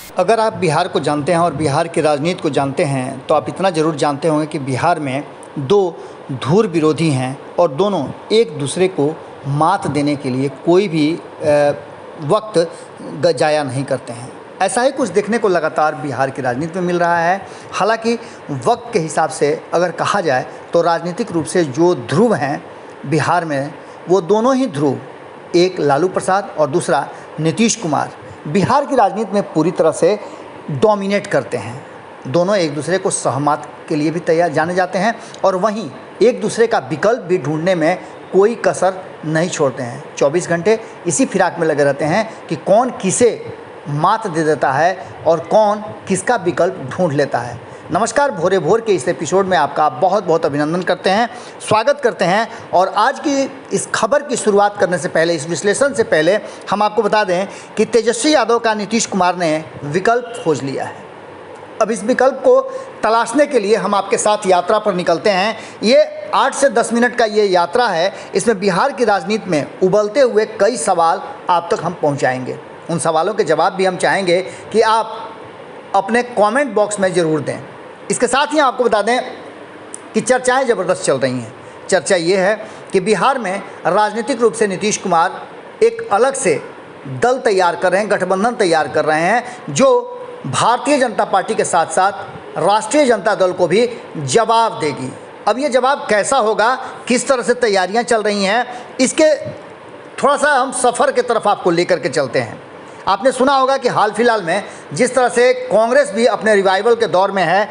अगर आप बिहार को जानते हैं और बिहार की राजनीति को जानते हैं तो आप इतना ज़रूर जानते होंगे कि बिहार में दो धुर विरोधी हैं और दोनों एक दूसरे को मात देने के लिए कोई भी वक्त जाया नहीं करते हैं। ऐसा ही कुछ देखने को लगातार बिहार की राजनीति में मिल रहा है। हालांकि वक्त के हिसाब से अगर कहा जाए तो राजनीतिक रूप से जो ध्रुव हैं बिहार में, वो दोनों ही ध्रुव, एक लालू प्रसाद और दूसरा नीतीश कुमार, बिहार की राजनीति में पूरी तरह से डोमिनेट करते हैं। दोनों एक दूसरे को सहमत के लिए भी तैयार जाने जाते हैं और वहीं एक दूसरे का विकल्प भी ढूंढने में कोई कसर नहीं छोड़ते हैं। 24 घंटे इसी फिराक में लगे रहते हैं कि कौन किसे मात दे देता है और कौन किसका विकल्प ढूंढ लेता है। नमस्कार, भोरे भोर के इस एपिसोड में आपका बहुत बहुत अभिनंदन करते हैं, स्वागत करते हैं। और आज की इस खबर की शुरुआत करने से पहले, इस विश्लेषण से पहले हम आपको बता दें कि तेजस्वी यादव का नीतीश कुमार ने विकल्प खोज लिया है। अब इस विकल्प को तलाशने के लिए हम आपके साथ यात्रा पर निकलते हैं। ये 8 से 10 मिनट का ये यात्रा है। इसमें बिहार की राजनीति में उबलते हुए कई सवाल आप तक हम पहुँचाएँगे। उन सवालों के जवाब भी हम चाहेंगे कि आप अपने कमेंट बॉक्स में ज़रूर दें। इसके साथ ही आपको बता दें कि चर्चाएं ज़बरदस्त चल रही हैं। चर्चा ये है कि बिहार में राजनीतिक रूप से नीतीश कुमार एक अलग से दल तैयार कर रहे हैं, गठबंधन तैयार कर रहे हैं, जो भारतीय जनता पार्टी के साथ साथ राष्ट्रीय जनता दल को भी जवाब देगी। अब ये जवाब कैसा होगा, किस तरह से तैयारियाँ चल रही हैं, इसके थोड़ा सा हम सफ़र की तरफ आपको लेकर के चलते हैं। आपने सुना होगा कि हाल फिलहाल में जिस तरह से कांग्रेस भी अपने रिवाइवल के दौर में है,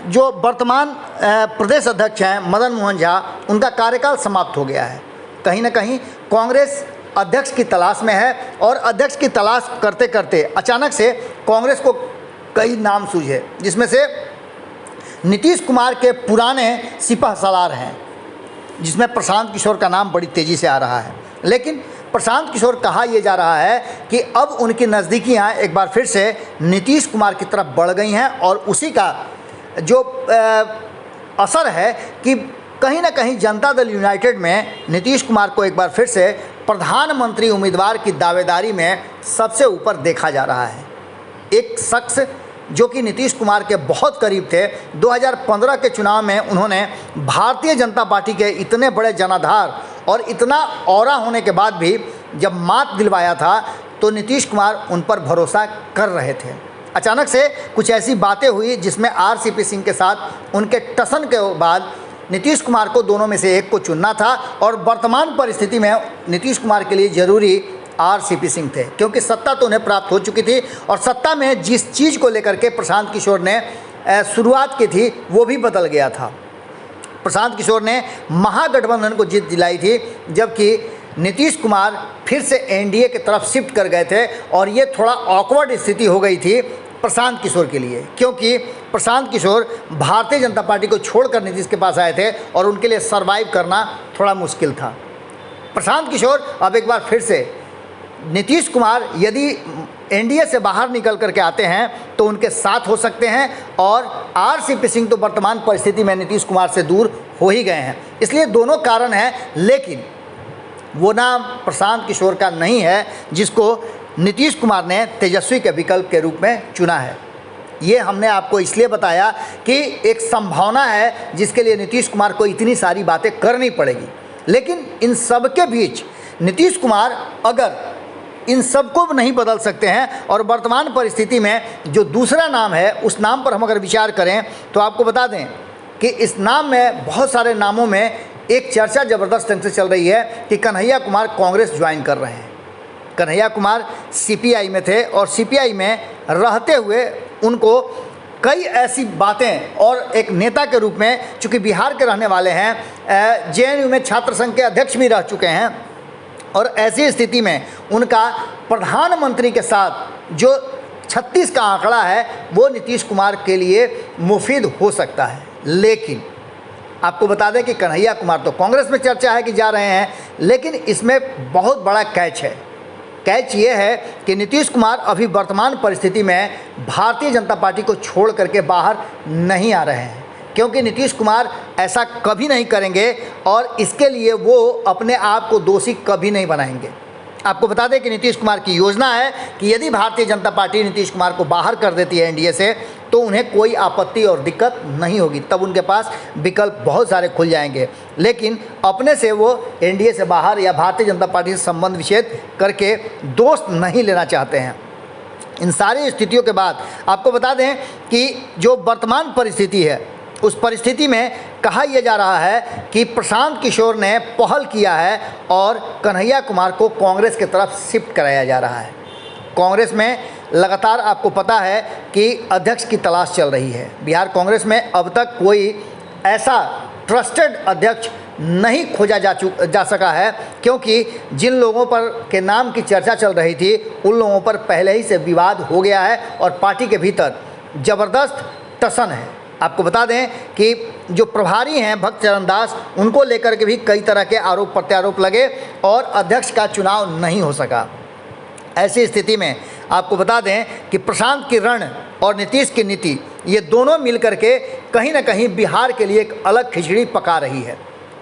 जो वर्तमान प्रदेश अध्यक्ष हैं मदन मोहन झा, उनका कार्यकाल समाप्त हो गया है। कहीं ना कहीं कांग्रेस अध्यक्ष की तलाश में है और अध्यक्ष की तलाश करते करते अचानक से कांग्रेस को कई नाम सूझे, जिसमें से नीतीश कुमार के पुराने सिपह सलार हैं, जिसमें प्रशांत किशोर का नाम बड़ी तेज़ी से आ रहा है। लेकिन प्रशांत किशोर, कहा यह जा रहा है कि अब उनकी नज़दीकियाँ एक बार फिर से नीतीश कुमार की तरफ बढ़ गई हैं और उसी का जो असर है कि कहीं ना कहीं जनता दल यूनाइटेड में नीतीश कुमार को एक बार फिर से प्रधानमंत्री उम्मीदवार की दावेदारी में सबसे ऊपर देखा जा रहा है। एक शख्स जो कि नीतीश कुमार के बहुत करीब थे, 2015 के चुनाव में उन्होंने भारतीय जनता पार्टी के इतने बड़े जनाधार और इतना औरा होने के बाद भी जब मात दिलवाया था तो नीतीश कुमार उन पर भरोसा कर रहे थे। अचानक से कुछ ऐसी बातें हुई जिसमें आरसीपी सिंह के साथ उनके टसन के बाद नीतीश कुमार को दोनों में से एक को चुनना था और वर्तमान परिस्थिति में नीतीश कुमार के लिए ज़रूरी आरसीपी सिंह थे, क्योंकि सत्ता तो उन्हें प्राप्त हो चुकी थी और सत्ता में जिस चीज़ को लेकर के प्रशांत किशोर ने शुरुआत की थी वो भी बदल गया था। प्रशांत किशोर ने महागठबंधन को जीत दिलाई थी, जबकि नीतीश कुमार फिर से एनडीए की तरफ शिफ्ट कर गए थे और ये थोड़ा ऑकवर्ड स्थिति हो गई थी प्रशांत किशोर के लिए, क्योंकि प्रशांत किशोर भारतीय जनता पार्टी को छोड़कर नीतीश के पास आए थे और उनके लिए सर्वाइव करना थोड़ा मुश्किल था। प्रशांत किशोर अब एक बार फिर से, नीतीश कुमार यदि एनडीए से बाहर निकल करके आते हैं तो उनके साथ हो सकते हैं और आरसीपी सिंह तो वर्तमान परिस्थिति में नीतीश कुमार से दूर हो ही गए हैं। इसलिए दोनों कारण हैं, लेकिन वो नाम प्रशांत किशोर का नहीं है जिसको नीतीश कुमार ने तेजस्वी के विकल्प के रूप में चुना है। ये हमने आपको इसलिए बताया कि एक संभावना है जिसके लिए नीतीश कुमार को इतनी सारी बातें करनी पड़ेगी। लेकिन इन सब के बीच नीतीश कुमार अगर इन सबको नहीं बदल सकते हैं और वर्तमान परिस्थिति में जो दूसरा नाम है उस नाम पर हम अगर विचार करें तो आपको बता दें कि इस नाम में, बहुत सारे नामों में एक चर्चा ज़बरदस्त ढंग से चल रही है कि कन्हैया कुमार कांग्रेस ज्वाइन कर रहे हैं। कन्हैया कुमार सीपीआई में थे और सीपीआई में रहते हुए उनको कई ऐसी बातें, और एक नेता के रूप में चूँकि बिहार के रहने वाले हैं, जेएनयू में छात्र संघ के अध्यक्ष भी रह चुके हैं, और ऐसी स्थिति में उनका प्रधानमंत्री के साथ जो 36 का आंकड़ा है वो नीतीश कुमार के लिए मुफीद हो सकता है। लेकिन आपको बता दें कि कन्हैया कुमार तो कांग्रेस में चर्चा है कि जा रहे हैं, लेकिन इसमें बहुत बड़ा कैच है। कैच ये है कि नीतीश कुमार अभी वर्तमान परिस्थिति में भारतीय जनता पार्टी को छोड़ करके बाहर नहीं आ रहे हैं, क्योंकि नीतीश कुमार ऐसा कभी नहीं करेंगे और इसके लिए वो अपने आप को दोषी कभी नहीं बनाएंगे। आपको बता दें कि नीतीश कुमार की योजना है कि यदि भारतीय जनता पार्टी नीतीश कुमार को बाहर कर देती है एनडीए से तो उन्हें कोई आपत्ति और दिक्कत नहीं होगी, तब उनके पास विकल्प बहुत सारे खुल जाएंगे। लेकिन अपने से वो एनडीए से बाहर या भारतीय जनता पार्टी से संबंध विच्छेद करके दोस्त नहीं लेना चाहते हैं। इन सारी स्थितियों के बाद आपको बता दें कि जो वर्तमान परिस्थिति है उस परिस्थिति में कहा यह जा रहा है कि प्रशांत किशोर ने पहल किया है और कन्हैया कुमार को कांग्रेस की तरफ शिफ्ट कराया जा रहा है। कांग्रेस में लगातार आपको पता है कि अध्यक्ष की तलाश चल रही है। बिहार कांग्रेस में अब तक कोई ऐसा ट्रस्टेड अध्यक्ष नहीं खोजा जा सका है, क्योंकि जिन लोगों पर के नाम की चर्चा चल रही थी उन लोगों पर पहले ही से विवाद हो गया है और पार्टी के भीतर ज़बरदस्त टसन है। आपको बता दें कि जो प्रभारी हैं भक्त चरण दास, उनको लेकर के भी कई तरह के आरोप प्रत्यारोप लगे और अध्यक्ष का चुनाव नहीं हो सका। ऐसी स्थिति में आपको बता दें कि प्रशांत की रण और नीतीश की नीति, ये दोनों मिलकर के कहीं ना कहीं बिहार के लिए एक अलग खिचड़ी पका रही है।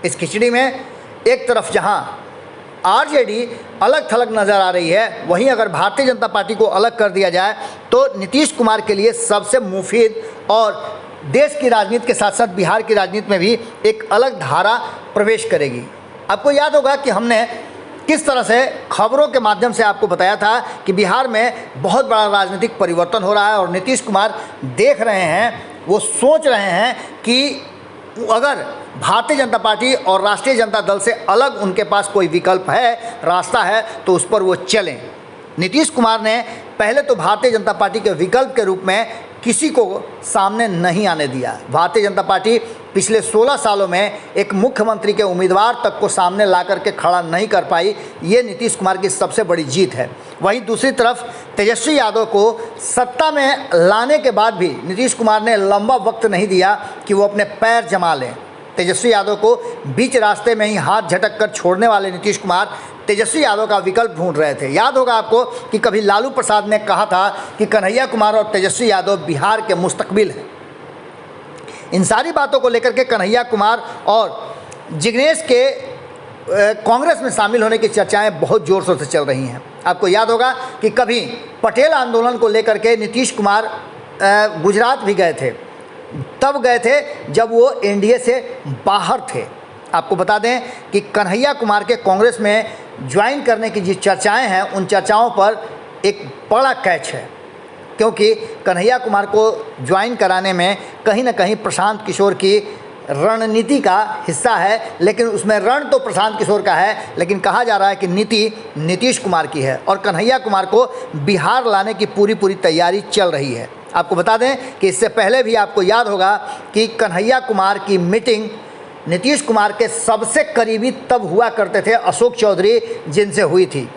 इस खिचड़ी में एक तरफ जहां आरजेडी अलग थलग नज़र आ रही है, वहीं अगर भारतीय जनता पार्टी को अलग कर दिया जाए तो नीतीश कुमार के लिए सबसे मुफीद और देश की राजनीति के साथ साथ बिहार की राजनीति में भी एक अलग धारा प्रवेश करेगी। आपको याद होगा कि हमने किस तरह से खबरों के माध्यम से आपको बताया था कि बिहार में बहुत बड़ा राजनीतिक परिवर्तन हो रहा है और नीतीश कुमार देख रहे हैं, वो सोच रहे हैं कि अगर भारतीय जनता पार्टी और राष्ट्रीय जनता दल से अलग उनके पास कोई विकल्प है, रास्ता है, तो उस पर वो चलें। नीतीश कुमार ने पहले तो भारतीय जनता पार्टी के विकल्प के रूप में किसी को सामने नहीं आने दिया। भारतीय जनता पार्टी पिछले 16 सालों में एक मुख्यमंत्री के उम्मीदवार तक को सामने ला करके खड़ा नहीं कर पाई। ये नीतीश कुमार की सबसे बड़ी जीत है। वहीं दूसरी तरफ तेजस्वी यादव को सत्ता में लाने के बाद भी नीतीश कुमार ने लंबा वक्त नहीं दिया कि वो अपने पैर जमा लें। तेजस्वी यादव को बीच रास्ते में ही हाथ झटक कर छोड़ने वाले नीतीश कुमार तेजस्वी यादव का विकल्प ढूंढ रहे थे। याद होगा आपको कि कभी लालू प्रसाद ने कहा था कि कन्हैया कुमार और तेजस्वी यादव बिहार के मुस्तकबिल हैं। इन सारी बातों को लेकर के कन्हैया कुमार और जिग्नेश के कांग्रेस में शामिल होने की चर्चाएं बहुत ज़ोर शोर से चल रही हैं। आपको याद होगा कि कभी पटेल आंदोलन को लेकर के नीतीश कुमार गुजरात भी गए थे, तब गए थे जब वो एनडीए से बाहर थे। आपको बता दें कि कन्हैया कुमार के कांग्रेस में ज्वाइन करने की जो चर्चाएं हैं, उन चर्चाओं पर एक बड़ा कैच है, क्योंकि कन्हैया कुमार को ज्वाइन कराने में कहीं ना कहीं प्रशांत किशोर की रणनीति का हिस्सा है। लेकिन उसमें रण तो प्रशांत किशोर का है, लेकिन कहा जा रहा है कि नीति नीतीश कुमार की है और कन्हैया कुमार को बिहार लाने की पूरी तैयारी चल रही है। आपको बता दें कि इससे पहले भी आपको याद होगा कि कन्हैया कुमार की मीटिंग नीतीश कुमार के सबसे करीबी तब हुआ करते थे अशोक चौधरी जिनसे हुई थी।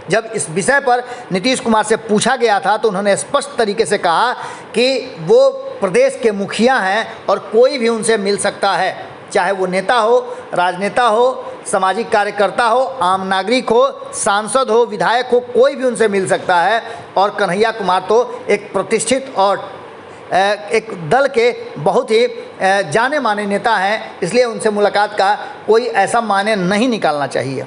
जब इस विषय पर नीतीश कुमार से पूछा गया था तो उन्होंने स्पष्ट तरीके से कहा कि वो प्रदेश के मुखिया हैं और कोई भी उनसे मिल सकता है, चाहे वो नेता हो, राजनेता हो, सामाजिक कार्यकर्ता हो, आम नागरिक हो, सांसद हो, विधायक हो, कोई भी उनसे मिल सकता है। और कन्हैया कुमार तो एक प्रतिष्ठित और एक दल के बहुत ही जाने माने नेता हैं, इसलिए उनसे मुलाकात का कोई ऐसा माने नहीं निकालना चाहिए।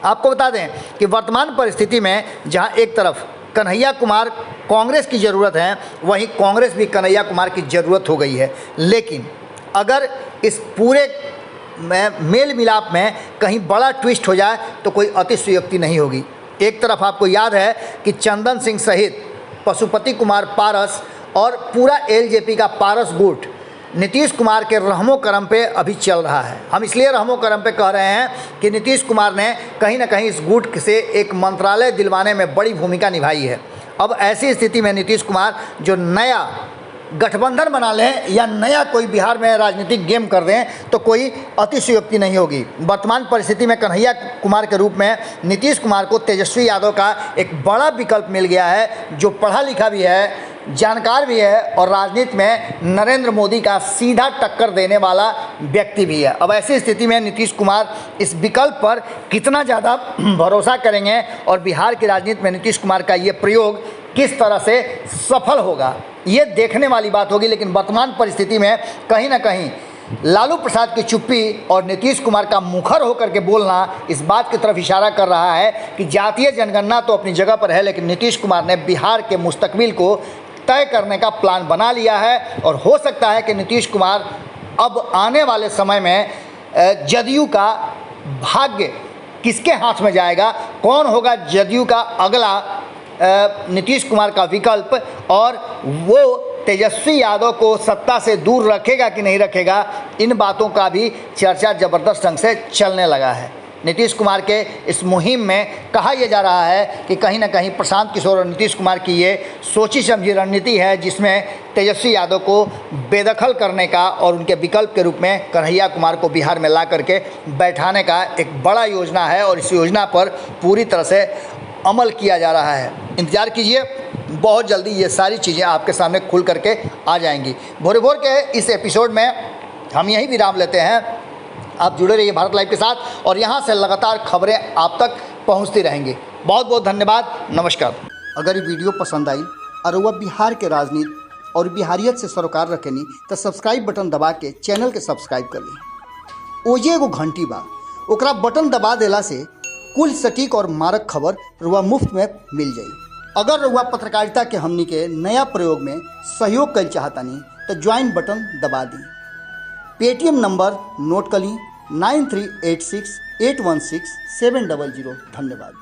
आपको बता दें कि वर्तमान परिस्थिति में जहां एक तरफ कन्हैया कुमार कांग्रेस की ज़रूरत है, वहीं कांग्रेस भी कन्हैया कुमार की ज़रूरत हो गई है। लेकिन अगर इस पूरे मेल मिलाप में कहीं बड़ा ट्विस्ट हो जाए तो कोई अतिशयोक्ति नहीं होगी। एक तरफ आपको याद है कि चंदन सिंह सहित पशुपति कुमार पारस और पूरा एलजेपी का पारस गुट नीतीश कुमार के रहमो करम पे अभी चल रहा है। हम इसलिए रहमो करम पे कह रहे हैं कि नीतीश कुमार ने कहीं ना कहीं इस गुट से एक मंत्रालय दिलवाने में बड़ी भूमिका निभाई है। अब ऐसी स्थिति में नीतीश कुमार जो नया गठबंधन बना लें या नया कोई बिहार में राजनीतिक गेम कर दें तो कोई अतिशयोक्ति नहीं होगी। वर्तमान परिस्थिति में कन्हैया कुमार के रूप में नीतीश कुमार को तेजस्वी यादव का एक बड़ा विकल्प मिल गया है, जो पढ़ा लिखा भी है, जानकार भी है और राजनीति में नरेंद्र मोदी का सीधा टक्कर देने वाला व्यक्ति भी है। अब ऐसी स्थिति में नीतीश कुमार इस विकल्प पर कितना ज़्यादा भरोसा करेंगे और बिहार की राजनीति में नीतीश कुमार का ये प्रयोग किस तरह से सफल होगा, ये देखने वाली बात होगी। लेकिन वर्तमान परिस्थिति में कहीं ना कहीं लालू प्रसाद की चुप्पी और नीतीश कुमार का मुखर होकर के बोलना इस बात की तरफ इशारा कर रहा है कि जातीय जनगणना तो अपनी जगह पर है, लेकिन नीतीश कुमार ने बिहार के मुस्तकबिल को तय करने का प्लान बना लिया है। और हो सकता है कि नीतीश कुमार अब आने वाले समय में जदयू का भाग्य किसके हाथ में जाएगा, कौन होगा जदयू का अगला नीतीश कुमार का विकल्प, और वो तेजस्वी यादव को सत्ता से दूर रखेगा कि नहीं रखेगा, इन बातों का भी चर्चा ज़बरदस्त ढंग से चलने लगा है। नीतीश कुमार के इस मुहिम में कहा यह जा रहा है कि कहीं ना कहीं प्रशांत किशोर और नीतीश कुमार की ये सोची समझी रणनीति है, जिसमें तेजस्वी यादव को बेदखल करने का और उनके विकल्प के रूप में कन्हैया कुमार को बिहार में ला करके बैठाने का एक बड़ा योजना है, और इस योजना पर पूरी तरह से अमल किया जा रहा है। इंतज़ार कीजिए, बहुत जल्दी ये सारी चीज़ें आपके सामने खुल करके आ जाएंगी। भोरे भोर के इस एपिसोड में हम यही विराम लेते हैं। आप जुड़े रहिए भारत लाइव के साथ, और यहाँ से लगातार खबरें आप तक पहुँचती रहेंगी। बहुत बहुत धन्यवाद, नमस्कार। अगर ये वीडियो पसंद आई और वह बिहार के राजनीति और बिहारियत से सरोकार रखेनी तो सब्सक्राइब बटन दबा के चैनल के सब्सक्राइब कर ली। ओजे एगो घंटी बा, ओकरा बटन दबा देला से कुल सटीक और मारक खबर रुआ मुफ्त में मिल जाई। अगर रुआ पत्रकारिता के हमनी के नया प्रयोग में सहयोग कर चाहतानी तो ज्वाइन बटन दबा दी। पेटीएम नंबर नोट कर ली 9386816700। धन्यवाद।